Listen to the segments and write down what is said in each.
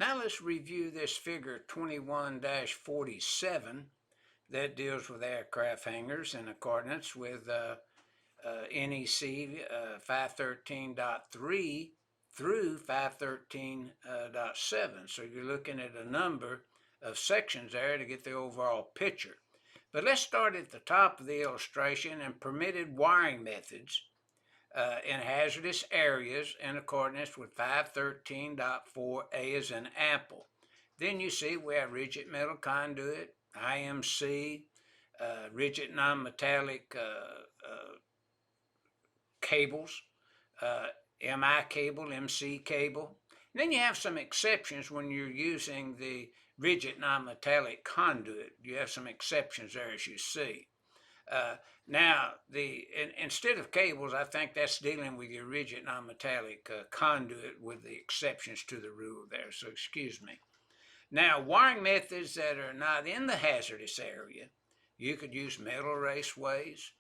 Now let's review this figure 21-47 that deals with aircraft hangars in accordance with NEC 513.3 through 513.7. So you're looking at a number of sections there to get the overall picture. But let's start at the top of the illustration and permitted wiring methods in hazardous areas in accordance with 513.4A as in Apple. Then you see we have rigid metal conduit, IMC, rigid non-metallic cables, MI cable, MC cable. And then you have some exceptions when you're using the rigid non-metallic conduit. You have some exceptions there, as you see. Now, instead of cables, I think that's dealing with your rigid non-metallic conduit with the exceptions to the rule there, so excuse me. Now, wiring methods that are not in the hazardous area, you could use metal raceways,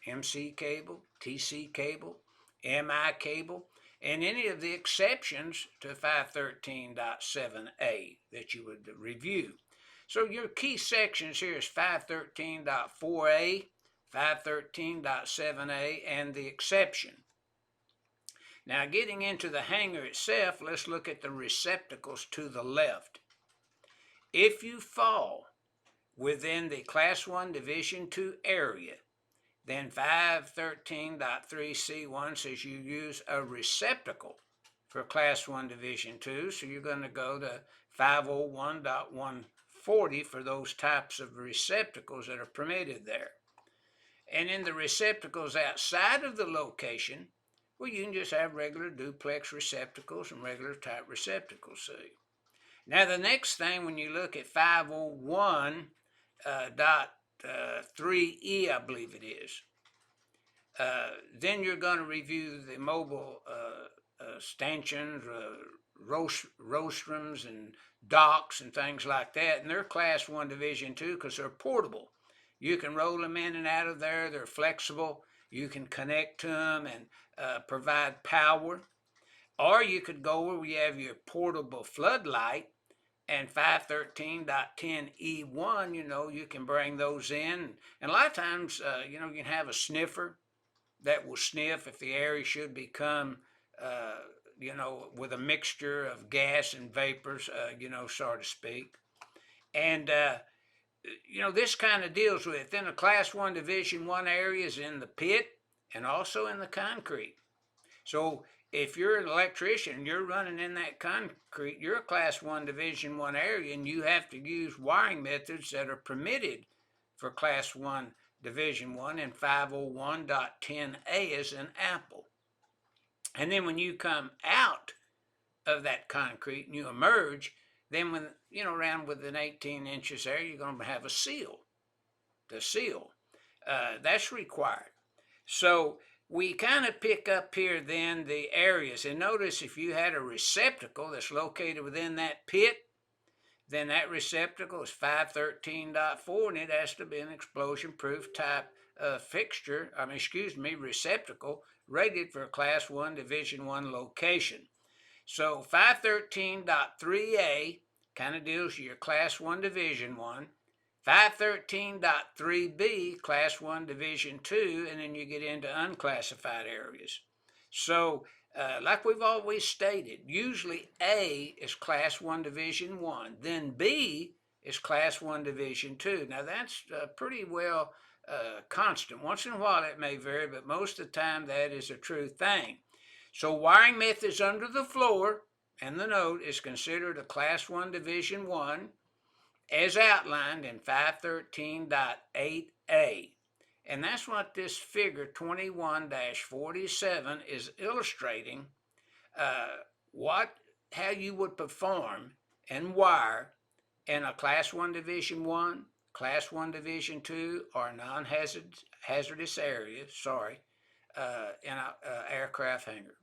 MC cable, TC cable, MI cable, and any of the exceptions to 513.7A that you would review. So your key sections here is 513.4A, 513.7A, and the exception. Now getting into the hanger itself, let's look at the receptacles to the left. If you fall within the Class 1 Division 2 area, then 513.3C1 says you use a receptacle for Class 1 Division 2, so you're going to go to 501.140 for those types of receptacles that are permitted there. And in the receptacles outside of the location, well, you can just have regular duplex receptacles and regular type receptacles, see. Now the next thing, when you look at 501.3E, I believe it is, then you're going to review the mobile stanchions, rostrums, and docks and things like that. And they're Class 1 Division 2 because they're portable. You can roll them in and out of there. They're flexible. You can connect to them and provide power. Or you could go where we have your portable floodlight and 513.10E1, you can bring those in. And a lot of times, you can have a sniffer that will sniff if the area should become, with a mixture of gas and vapors, so to speak. And, this kind of deals with it. Then the Class 1 Division 1 area is in the pit and also in the concrete. So if you're an electrician and you're running in that concrete, you're a Class 1 Division 1 area, and you have to use wiring methods that are permitted for Class 1 Division 1 and 501.10A as in Apple. And then when you come out of that concrete and you emerge, then when, around within 18 inches there, you're going to have a seal. The seal, that's required. So we kind of pick up here then the areas. And notice if you had a receptacle that's located within that pit, then that receptacle is 513.4, and it has to be an explosion-proof type receptacle rated for a Class 1 Division 1 location. So 513.3A kind of deals with your Class 1 Division 1. 513.3B, Class 1 Division 2, and then you get into unclassified areas. So, like we've always stated, usually A is Class 1 Division 1, then B is Class 1 Division 2. Now that's pretty well constant. Once in a while it may vary, but most of the time that is a true thing. So wiring methods under the floor and the note is considered a Class 1 Division 1, as outlined in 513.8A. And that's what this figure 21-47 is illustrating, how you would perform and wire in a Class 1 Division 1, Class 1 Division 2, or non-hazardous area, in an aircraft hangar.